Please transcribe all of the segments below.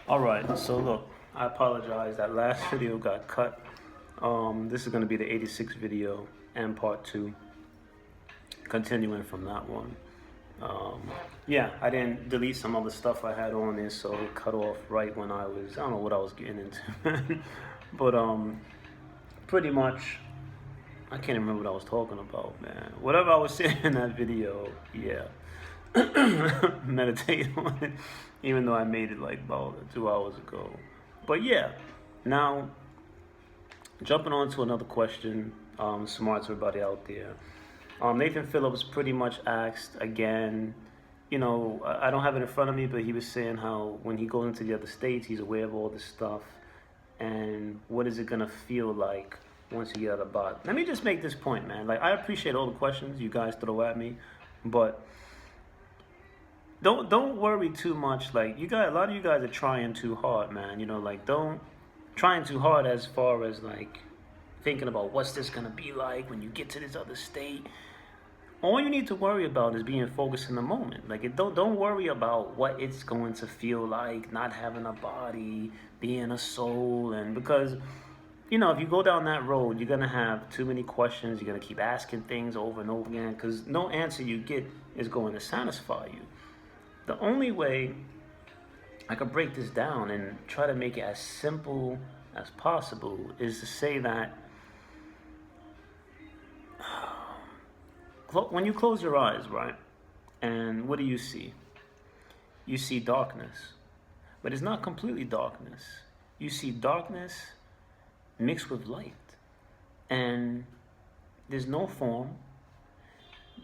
Alright, so look, I apologize. That last video got cut. This is going to be the 86 video and part 2, continuing from that one. Yeah, I didn't delete some other stuff I had on there, so it cut off right when I don't know what I was getting into. But pretty much, I can't remember what I was talking about, man. Whatever I was saying in that video, yeah. Meditate on it, even though I made it like about 2 hours ago. But yeah, now jumping on to another question, smart to everybody out there. Nathan Phillips pretty much asked again, I don't have it in front of me, but he was saying how when he goes into the other states, he's aware of all this stuff, and what is it gonna feel like once you get out of the body? Let me just make this point, man. Like, I appreciate all the questions you guys throw at me, but don't worry too much. Like, a lot of you guys are trying too hard, man. Don't trying too hard as far as like thinking about what's this gonna be like when you get to this other state. All you need to worry about is being focused in the moment. Like, don't worry about what it's going to feel like not having a body, being a soul, and because if you go down that road, you're gonna have too many questions. You're gonna keep asking things over and over again because no answer you get is going to satisfy you. The only way I could break this down and try to make it as simple as possible is to say that when you close your eyes, right, and what do you see? You see darkness, but it's not completely darkness. You see darkness mixed with light, and there's no form,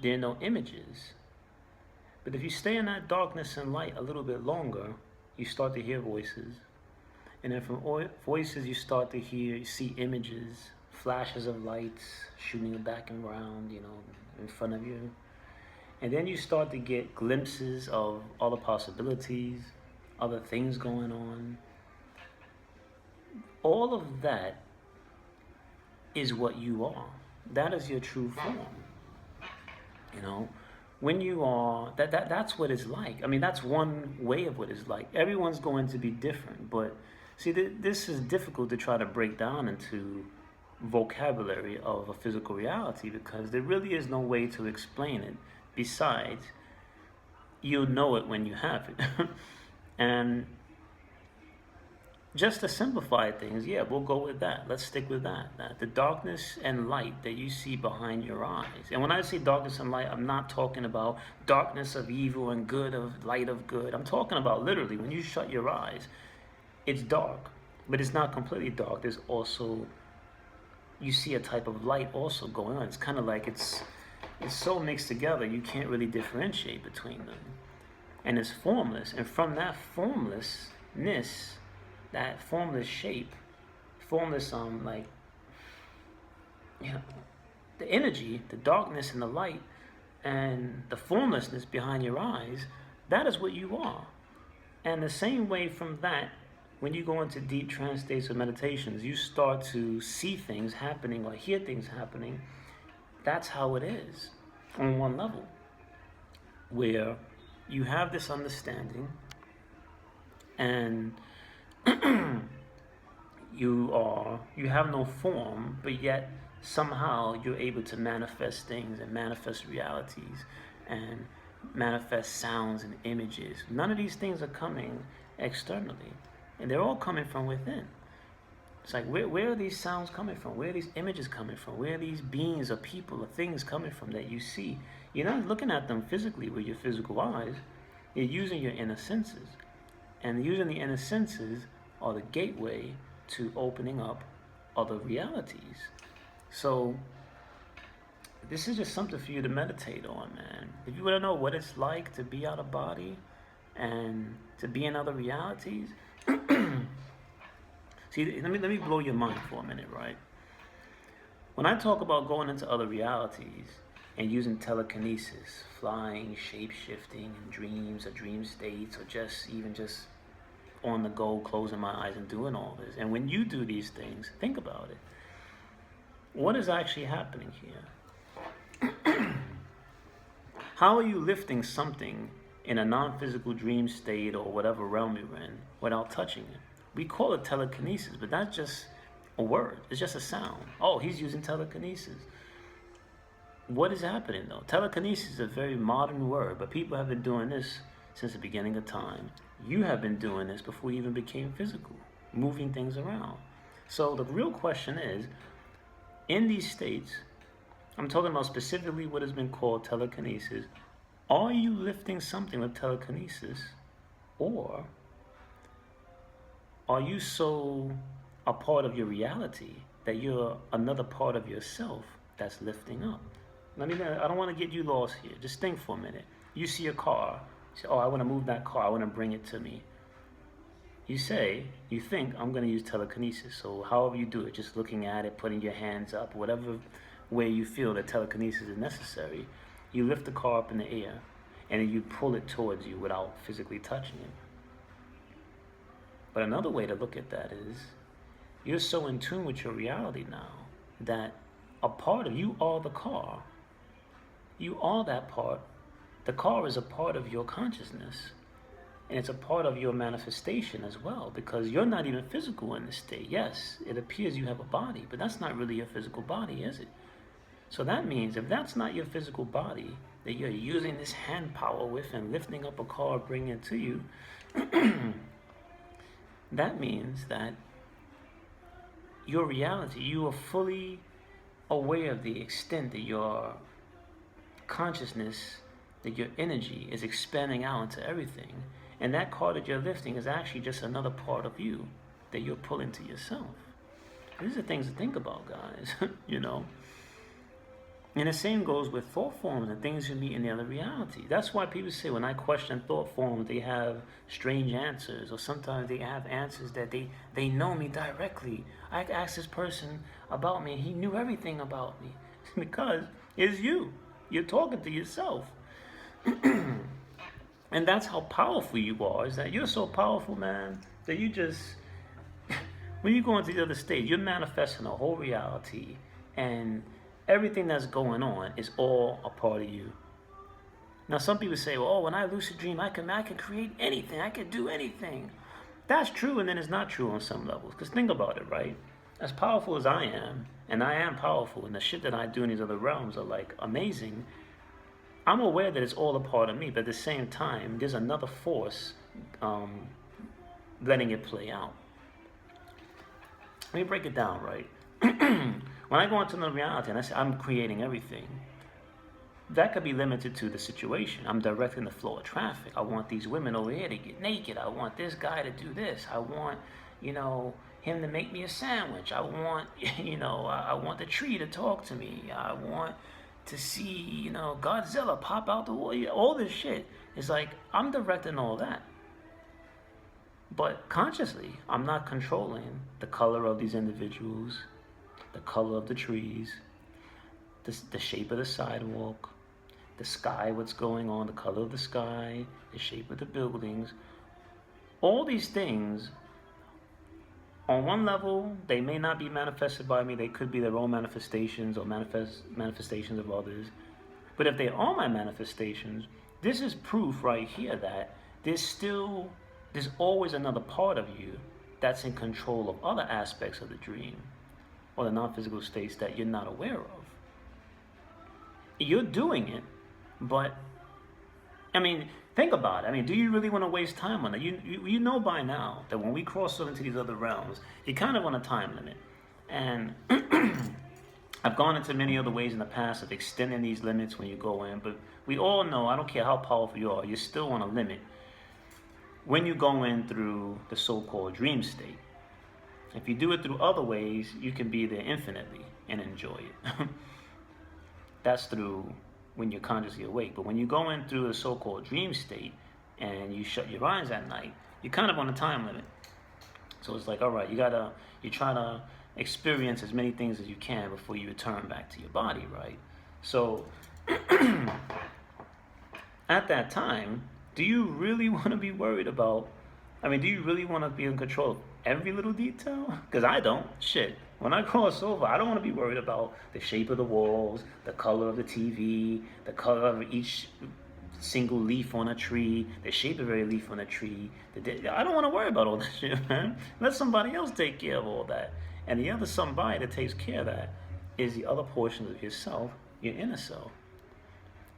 there are no images. But if you stay in that darkness and light a little bit longer, you start to hear voices. And then from voices, you start to you see images, flashes of lights shooting back and around, in front of you. And then you start to get glimpses of other possibilities, other things going on. All of that is what you are. That is your true form. When you are, that's what it's like. I mean, that's one way of what it's like. Everyone's going to be different, but see, this is difficult to try to break down into vocabulary of a physical reality because there really is no way to explain it besides you'll know it when you have it. And just to simplify things, yeah, we'll go with that. Let's stick with that. The darkness and light that you see behind your eyes. And when I say darkness and light, I'm not talking about darkness of evil and good of light of good. I'm talking about literally when you shut your eyes, it's dark, but it's not completely dark. There's also, you see a type of light also going on. It's kind of like it's so mixed together, you can't really differentiate between them. And it's formless. And from that formlessness, that formless shape, formless the energy, the darkness and the light, and the formlessness behind your eyes, that is what you are. And the same way from that, when you go into deep trance states of meditations, you start to see things happening or hear things happening. That's how it is on one level, where you have this understanding and you have no form, but yet somehow you're able to manifest things and manifest realities and manifest sounds and images. None of these things are coming externally, and they're all coming from within. It's like, where are these sounds coming from? Where are these images coming from? Where are these beings or people or things coming from that you see? You're not looking at them physically with your physical eyes. You're using your inner senses. And using the inner senses are the gateway to opening up other realities. So this is just something for you to meditate on, man. If you want to know what it's like to be out of body and to be in other realities, see, let me blow your mind for a minute, right? When I talk about going into other realities and using telekinesis, flying, shape-shifting, in dreams or dream states, or just on the go, closing my eyes and doing all this. And when you do these things, think about it. What is actually happening here? How are you lifting something in a non-physical dream state or whatever realm you're in without touching it. We call it telekinesis, but that's just a word. It's just a sound. Oh, he's using telekinesis. What is happening though? Telekinesis is a very modern word, but people have been doing this since the beginning of time. You have been doing this before you even became physical, moving things around. So the real question is, in these states, I'm talking about specifically what has been called telekinesis. Are you lifting something with telekinesis, or are you so a part of your reality that you're another part of yourself that's lifting up? I don't want to get you lost here. Just think for a minute. You see a car. You say, oh, I want to move that car. I want to bring it to me. You think, I'm going to use telekinesis. So however you do it, just looking at it, putting your hands up, whatever way you feel that telekinesis is necessary, you lift the car up in the air and then you pull it towards you without physically touching it. But another way to look at that is, you're so in tune with your reality now that a part of you are the car. You are that part. The car is a part of your consciousness. And it's a part of your manifestation as well, because you're not even physical in this state. Yes, it appears you have a body, but that's not really your physical body, is it? So that means if that's not your physical body that you're using this hand power with and lifting up a car, bringing it to you, that means that your reality, you are fully aware of the extent that your consciousness, that your energy is expanding out into everything. And that car that you're lifting is actually just another part of you that you're pulling to yourself. These are things to think about, guys, you know. And the same goes with thought forms and things you meet in the other reality. That's why people say when I question thought forms, they have strange answers, or sometimes they have answers that they know me directly. I asked this person about me and he knew everything about me. Because it's you. You're talking to yourself. And that's how powerful you are, is that you're so powerful, man, that you just, when you go into the other state, you're manifesting a whole reality, and everything that's going on is all a part of you. Now, some people say, well, oh, when I lucid dream, I can create anything. I can do anything. That's true, and then it's not true on some levels. Because think about it, right? As powerful as I am, and I am powerful, and the shit that I do in these other realms are, like, amazing, I'm aware that it's all a part of me, but at the same time, there's another force letting it play out. Let me break it down, right? When I go into the reality and I say I'm creating everything, that could be limited to the situation. I'm directing the flow of traffic. I want these women over here to get naked. I want this guy to do this. I want, him to make me a sandwich. I want, I want the tree to talk to me. I want to see, Godzilla pop out the wall. All this shit. It's like, I'm directing all that. But consciously, I'm not controlling the color of these individuals, the color of the trees, the shape of the sidewalk, the sky, what's going on, the color of the sky, the shape of the buildings. All these things, on one level, they may not be manifested by me. They could be their own manifestations or manifestations of others. But if they are my manifestations, this is proof right here that there's always another part of you that's in control of other aspects of the dream or the non-physical states that you're not aware of. You're doing it, but, think about it. Do you really want to waste time on it? You know by now that when we cross over into these other realms, you kind of want a time limit. And I've gone into many other ways in the past of extending these limits when you go in, but we all know, I don't care how powerful you are, you still want a limit when you go in through the so-called dream state. If you do it through other ways, you can be there infinitely and enjoy it. That's through when you're consciously awake. But when you go in through the so-called dream state and you shut your eyes at night, you're kind of on a time limit. So it's like, all right, you try to experience as many things as you can before you return back to your body, right? So at that time, do you really want to be worried about, do you really want to be in control of every little detail? Because I don't. Shit. When I cross over, I don't want to be worried about the shape of the walls, the color of the TV, the color of each single leaf on a tree, the shape of every leaf on a tree. I don't want to worry about all that shit, man. Let somebody else take care of all that. And the other somebody that takes care of that is the other portions of yourself, your inner self.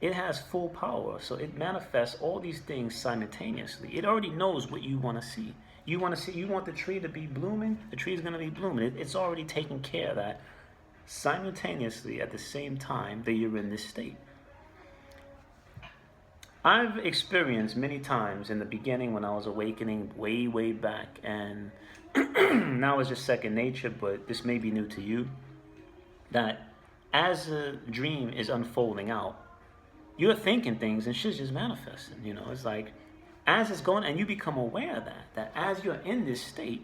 It has full power, so it manifests all these things simultaneously. It already knows what you want to see. You want the tree to be blooming, the tree is going to be blooming. It's already taking care of that simultaneously at the same time that you're in this state. I've experienced many times in the beginning when I was awakening way, way back, and now it's just second nature, but this may be new to you, that as a dream is unfolding out, you're thinking things and shit's just manifesting. It's like as it's going, and you become aware of that as you're in this state,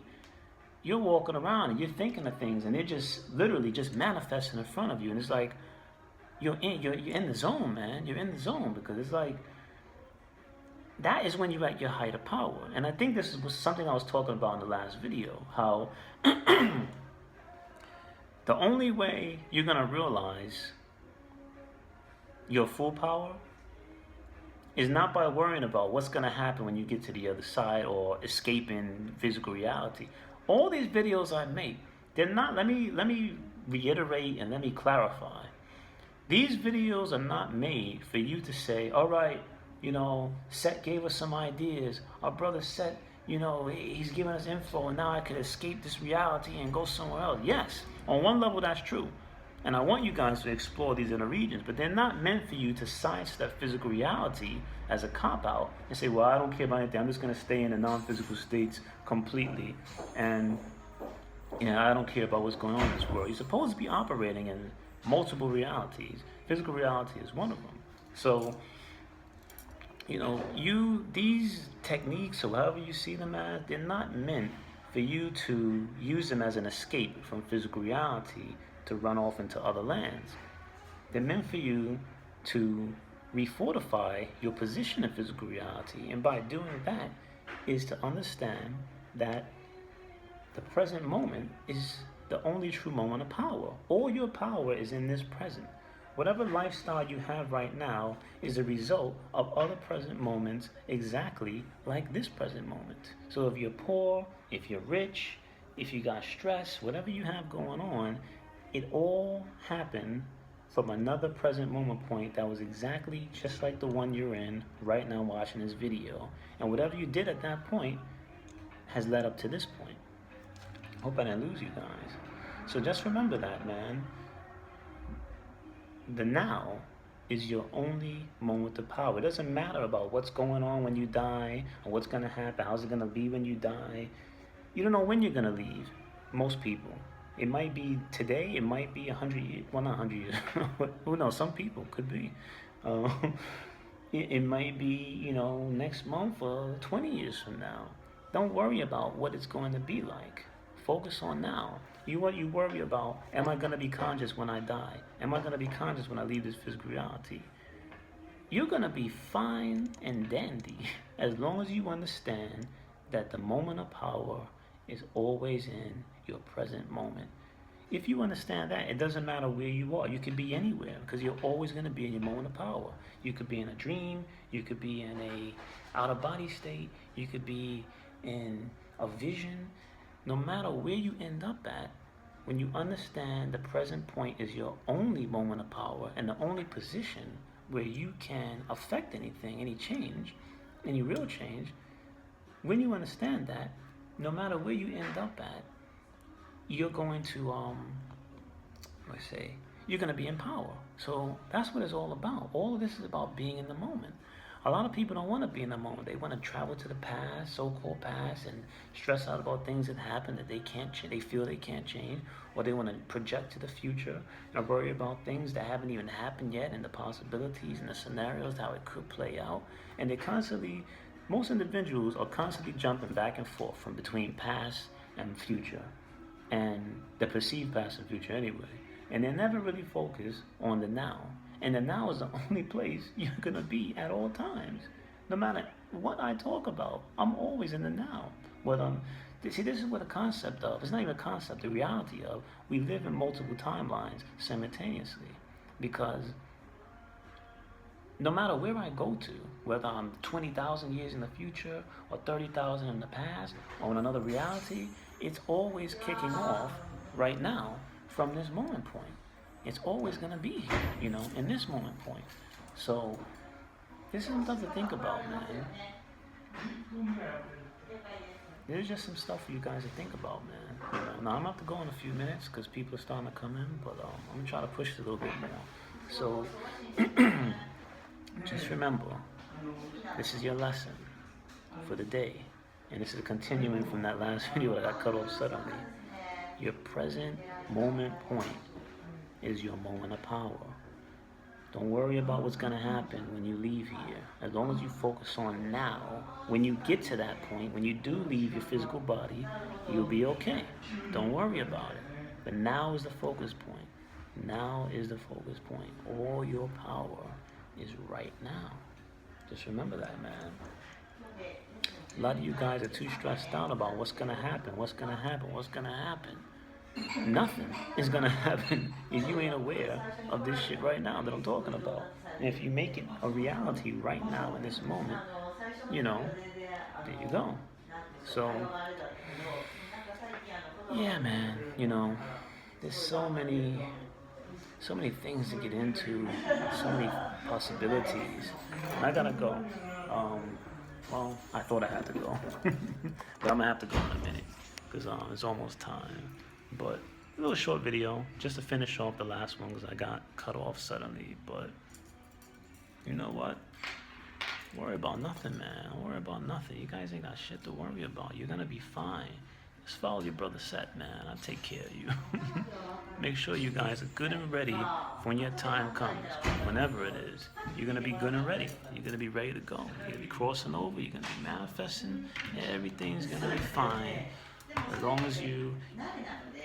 you're walking around and you're thinking of things, and they're just literally just manifesting in front of you. And it's like you're in the zone, man. You're in the zone, because it's like that is when you're at your height of power. And I think this was something I was talking about in the last video, how the only way you're gonna realize your full power is not by worrying about what's going to happen when you get to the other side or escaping physical reality. All these videos I make, they're not, let me reiterate and let me clarify. These videos are not made for you to say, all right, Seth gave us some ideas. Our brother Seth, he's giving us info, and now I could escape this reality and go somewhere else. Yes, on one level that's true. And I want you guys to explore these inner regions, but they're not meant for you to sidestep physical reality as a cop-out and say, well, I don't care about anything. I'm just going to stay in the non-physical states completely. And, I don't care about what's going on in this world. You're supposed to be operating in multiple realities. Physical reality is one of them. So, these techniques, or however you see them as, they're not meant for you to use them as an escape from physical reality to run off into other lands. They're meant for you to refortify your position in physical reality, and by doing that is to understand that the present moment is the only true moment of power. All your power is in this present. Whatever lifestyle you have right now is a result of other present moments exactly like this present moment. So if you're poor, if you're rich, if you got stress, whatever you have going on, it all happened from another present moment point that was exactly just like the one you're in right now watching this video. And whatever you did at that point has led up to this point. Hope I didn't lose you guys. So just remember that, man. The now is your only moment of power. It doesn't matter about what's going on when you die, or what's going to happen, how's it going to be when you die. You don't know when you're going to leave, most people. It might be today, it might be 100 years, well, not 100 years, who knows, some people could be. It might be, next month or 20 years from now. Don't worry about what it's going to be like. Focus on now. You worry about, am I going to be conscious when I die? Am I going to be conscious when I leave this physical reality? You're going to be fine and dandy as long as you understand that the moment of power is always in your present moment. If you understand that, it doesn't matter where you are. You could be anywhere, because you're always going to be in your moment of power. You could be in a dream. You could be in a out-of-body state. You could be in a vision. No matter where you end up at, when you understand the present point is your only moment of power and the only position where you can affect anything, any change, any real change, when you understand that, no matter where you end up at, you're going to, you're going to be in power. So that's what it's all about. All of this is about being in the moment. A lot of people don't want to be in the moment. They want to travel to the past, so-called past, and stress out about things that happen that they can't change. They feel they can't change, or they want to project to the future and worry about things that haven't even happened yet, and the possibilities and the scenarios, how it could play out. And they constantly, most individuals are constantly jumping back and forth from between past and future, and the perceived past and future anyway. And they never really focus on the now. And the now is the only place you're going to be at all times. No matter what I talk about, I'm always in the now. See, this is what a concept of, it's not even a concept, the reality of, we live in multiple timelines simultaneously. Because no matter where I go to, whether I'm 20,000 years in the future or 30,000 in the past or in another reality, it's always kicking off right now from this moment point. It's always going to be here, you know, in this moment point. So this is some stuff to think about, man. There's just some stuff for you guys to think about, man. You know, now I'm about to go in a few minutes because people are starting to come in, but I'm going to try to push it a little bit more. So just remember, this is your lesson for the day. And this is continuing from that last video that I cut off suddenly. Your present moment point is your moment of power. Don't worry about what's going to happen when you leave here. As long as you focus on now, when you get to that point, when you do leave your physical body, you'll be okay. Don't worry about it. But now is the focus point. Now is the focus point. All your power is right now. Just remember that, man. A lot of you guys are too stressed out about what's going to happen, what's going to happen, what's going to happen. Nothing is going to happen if you ain't aware of this shit right now that I'm talking about. And if you make it a reality right now in this moment, you know, there you go. So, yeah, man, you know, there's so many things to get into, so many possibilities. And I gotta go. Well, I thought I had to go, but I'm gonna have to go in a minute because it's almost time. But a little short video just to finish off the last one because I got cut off suddenly. But you know what? Worry about nothing, man. Worry about nothing. You guys ain't got shit to worry about. You're gonna be fine. Just follow your brother Set, man. I'll take care of you. Make sure you guys are good and ready for when your time comes. Whenever it is, you're gonna be good and ready. You're gonna be ready to go. You're gonna be crossing over. You're gonna be manifesting. Everything's gonna be fine. As long as you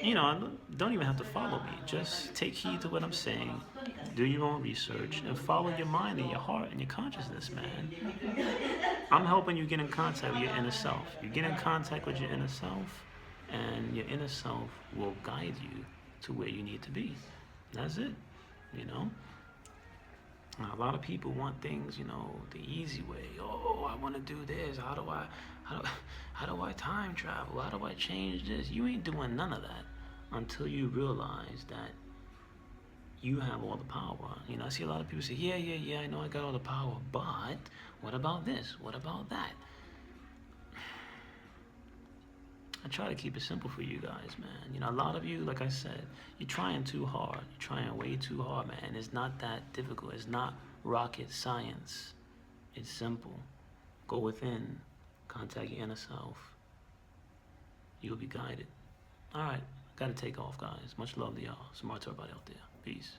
know, don't even have to follow me. Just take heed to what I'm saying. Do your own research and follow your mind and your heart and your consciousness, man. I'm helping you get in contact with your inner self. You get in contact with your inner self, and your inner self will guide you to where you need to be. That's it, you know. A lot of people want things, you know, the easy way. Oh, I want to do this. How do I time travel? How do I change this? You ain't doing none of that until you realize that you have all the power. You know, I see a lot of people say, yeah, I know I got all the power, but what about this? What about that? I try to keep it simple for you guys, man. You know, a lot of you, like I said, you're trying too hard. You're trying way too hard, man. It's not that difficult. It's not rocket science. It's simple. Go within. Contact your inner self. You'll be guided. All right. Got to take off, guys. Much love to y'all. SUMARI to everybody out there. Peace.